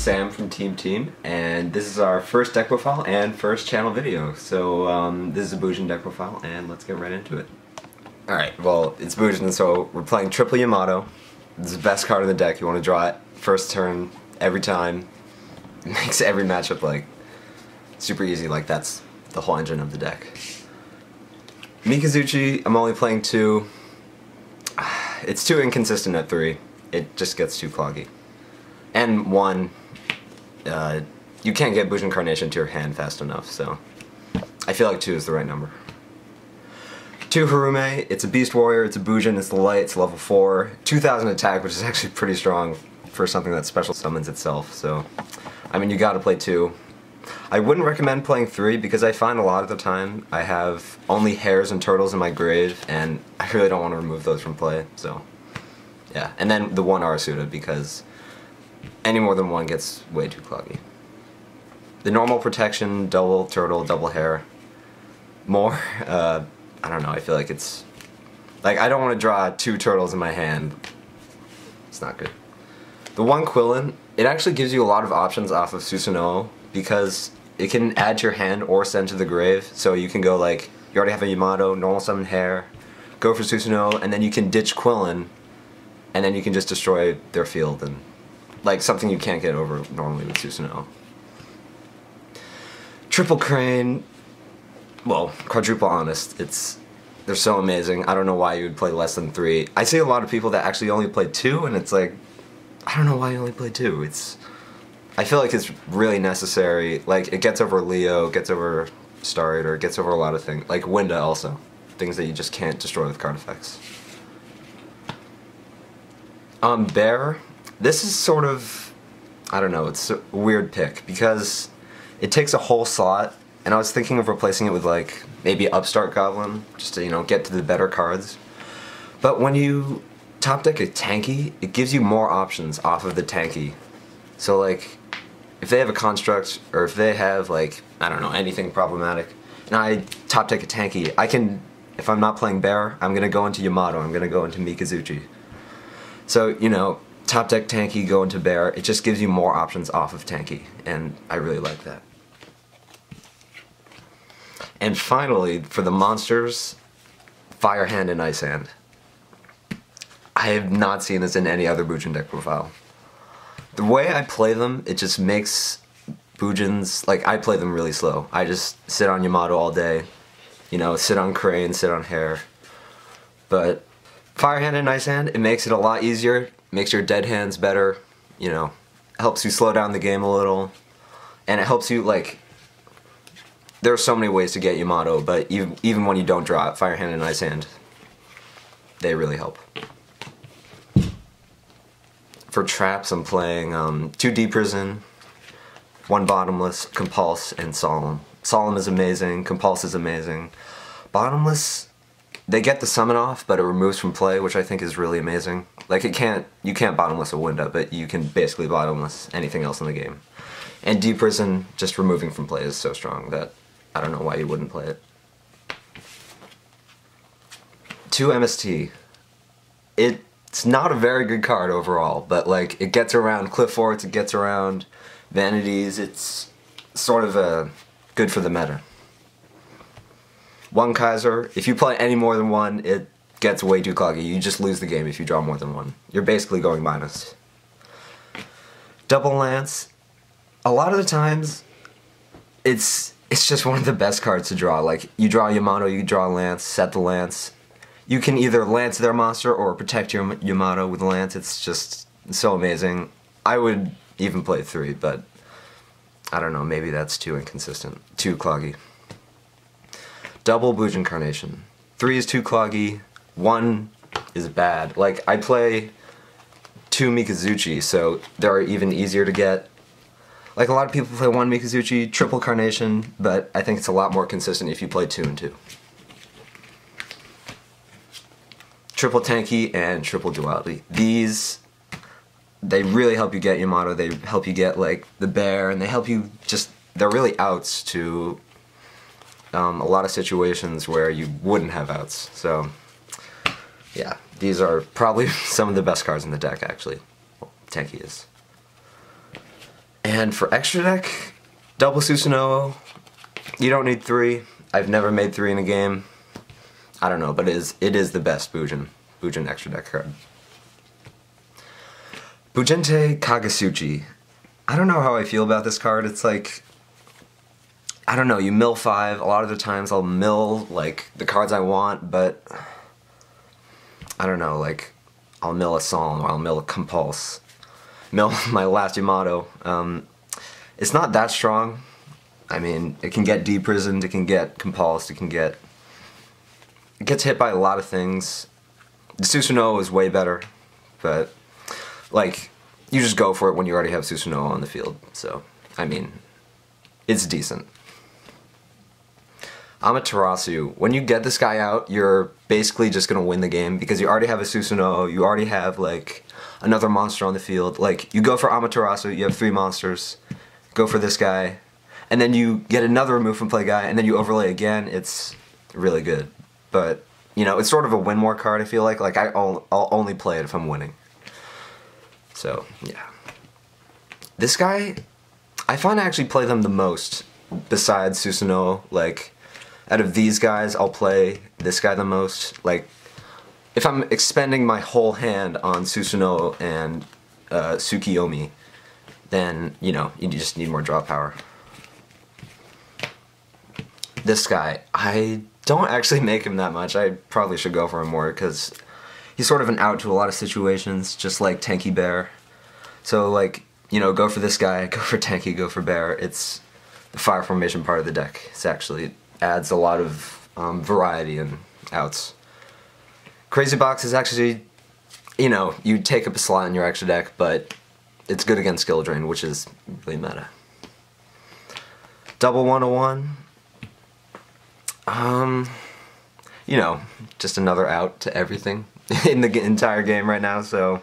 Sam from Team, and this is our first deck profile and first channel video. So this is a Bujin deck profile, and let's get right into it. Alright, well, it's Bujin, so we're playing triple Yamato. This is the best card in the deck. You want to draw it first turn, every time. It makes every matchup, like, super easy. Like, that's the whole engine of the deck. Mikazuchi, I'm only playing 2. It's too inconsistent at 3. It just gets too cloggy. And 1, you can't get Bujin Carnation to your hand fast enough, so I feel like 2 is the right number. 2 Harume, it's a Beast Warrior, it's a Bujin, it's the light, it's level 4, 2000 attack, which is actually pretty strong for something that special summons itself, so I mean, you gotta play 2. I wouldn't recommend playing 3 because I find a lot of the time I have only hares and turtles in my grave, and I really don't want to remove those from play, so yeah. And then the 1 Arasuda, because any more than 1 gets way too cloggy. The normal protection, double turtle, double hare. More, I don't know, I feel like it's... Like, I don't want to draw 2 turtles in my hand. It's not good. The 1 Quillin, it actually gives you a lot of options off of Susanoo, because it can add to your hand or send to the grave, so you can go like, you already have a Yamato, normal summon hare, go for Susanoo, and then you can ditch Quillin, and then you can just destroy their field, and like something you can't get over normally with Susanoo. Triple Crane, well, quadruple honest, they're so amazing. I don't know why you would play less than 3. I see a lot of people that actually only play 2, and it's like, I don't know why you only play 2. I feel like it's really necessary. Like, it gets over Leo, gets over Star Eater, gets over a lot of things. Like Winda also. Things that you just can't destroy with card effects. Bear, this is sort of, I don't know, it's a weird pick because it takes a whole slot, and I was thinking of replacing it with like maybe Upstart Goblin, just to, you know, get to the better cards. But when you top deck a tanky, it gives you more options off of the tanky. So like, if they have a construct, or if they have like, I don't know, anything problematic, and I top deck a tanky, I can, if I'm not playing Bear, I'm gonna go into Yamato, I'm gonna go into Mikazuchi. So, you know, top deck tanky, go into Bear, it just gives you more options off of tanky, and I really like that. And finally, for the monsters, Fire Hand and Ice Hand. I have not seen this in any other Bujin deck profile. The way I play them, it just makes Bujins, like, I play them really slow. I just sit on Yamato all day, you know, sit on Crane, sit on Hare. But Fire Hand and Ice Hand, it makes it a lot easier, makes your dead hands better, you know, helps you slow down the game a little, and it helps you, like, there are so many ways to get Yamato, but even when you don't draw it, Fire Hand and Ice Hand, they really help. For traps, I'm playing 2 Deep Prison, 1 Bottomless, Compulse, and Solemn. Solemn is amazing, Compulse is amazing. Bottomless, they get the summon off, but it removes from play, which I think is really amazing. Like, you can't Bottomless a Winda, but you can basically Bottomless anything else in the game. And Deep Prison, just removing from play is so strong that I don't know why you wouldn't play it. 2 MST. It's not a very good card overall, but like, it gets around Cliff Forts, it gets around Vanities, it's sort of good for the meta. 1 Kaiser, if you play any more than 1, it gets way too cloggy. You just lose the game if you draw more than 1. You're basically going minus. Double Lance, a lot of the times, it's just one of the best cards to draw. Like, you draw Yamato, you draw Lance, set the Lance. You can either Lance their monster or protect your Yamato with Lance. It's just so amazing. I would even play 3, but I don't know, maybe that's too inconsistent, too cloggy. Double Bujin Carnation. 3 is too cloggy, 1 is bad. Like, I play 2 Mikazuchi, so they're even easier to get. Like, a lot of people play 1 Mikazuchi, triple Carnation, but I think it's a lot more consistent if you play 2 and 2. Triple Tanky and Triple Duality. These, they really help you get Yamato, they help you get, like, the Bear, and they help you just, they're really outs to a lot of situations where you wouldn't have outs. So, yeah, these are probably some of the best cards in the deck, actually. Well, Tanky is. And for extra deck, double Susanoo. You don't need 3. I've never made 3 in a game. I don't know, but it is the best Bujin extra deck card. Bujinte Kagasuchi. I don't know how I feel about this card. It's like, I don't know, you mill 5. A lot of the times I'll mill like the cards I want, but I don't know, like I'll mill a Solemn, or I'll mill a Compulse. Mill my last Yamato. It's not that strong. I mean, it can get deprisoned, it can get compulsed, it gets hit by a lot of things. The Susanoo is way better, but like, you just go for it when you already have Susanoo on the field. So, I mean, it's decent. Amaterasu. When you get this guy out, you're basically just gonna win the game because you already have a Susanoo, you already have like another monster on the field. Like, you go for Amaterasu, you have 3 monsters, go for this guy, and then you get another remove from play guy, and then you overlay again. It's really good. But, you know, it's sort of a win more card, I feel like. Like, I'll only play it if I'm winning. So, yeah. This guy, I find I actually play them the most, besides Susanoo. Like, out of these guys, I'll play this guy the most. Like, if I'm expending my whole hand on Susanoo and Tsukiyomi, then, you know, you just need more draw power. This guy, I don't actually make him that much. I probably should go for him more, because he's sort of an out to a lot of situations, just like Tanky Bear. So, like, you know, go for this guy, go for Tanky, go for Bear. It's the fire formation part of the deck. It's actually adds a lot of variety and outs. Crazy Box is actually, you know, you take up a slot in your extra deck, but it's good against Skill Drain, which is really meta. Double 101. You know, just another out to everything in the entire game right now, so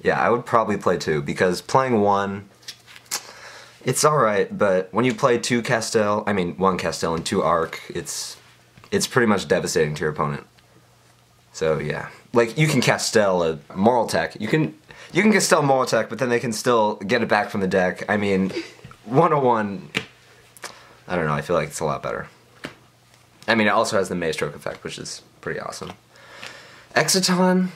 yeah, I would probably play 2, because playing 1, it's alright, but when you play 1 Castel and 2 Arc, it's pretty much devastating to your opponent. So yeah, like, you can Castel a Moral Tech, you can Castel Moral Tech, but then they can still get it back from the deck. I mean, 101, I don't know, I feel like it's a lot better. I mean, it also has the Maestroke effect, which is pretty awesome. Exciton,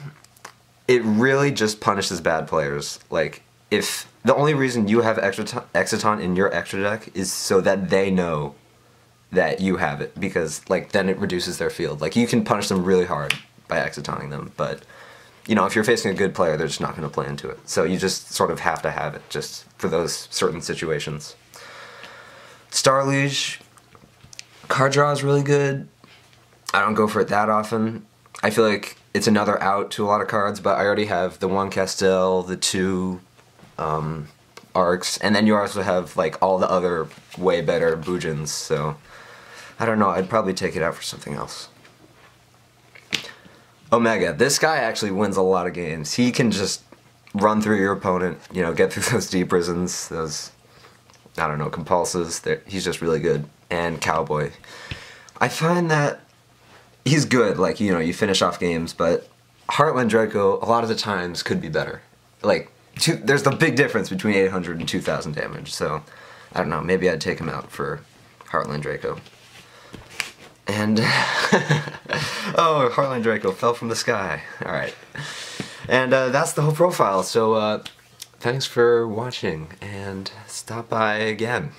it really just punishes bad players. Like, if the only reason you have Exciton in your extra deck is so that they know that you have it, because, like, then it reduces their field. Like, you can punish them really hard by Excitoning them, but, you know, if you're facing a good player, they're just not going to play into it. So you just sort of have to have it, just for those certain situations. Starliege, card draw is really good. I don't go for it that often. I feel like it's another out to a lot of cards, but I already have the 1 Castel, the 2 Arcs, and then you also have like all the other way better Bujins, so I don't know, I'd probably take it out for something else. Omega, this guy actually wins a lot of games. He can just run through your opponent, you know, get through those deep prisons, those, I don't know, compulses. He's just really good. And Cowboy. I find that he's good, like, you know, you finish off games, but Heartland Draco, a lot of the times, could be better. Like, there's the big difference between 800 and 2000 damage, so, I don't know, maybe I'd take him out for Heartland Draco. And, oh, Heartland Draco fell from the sky. Alright. And that's the whole profile, so thanks for watching, and stop by again.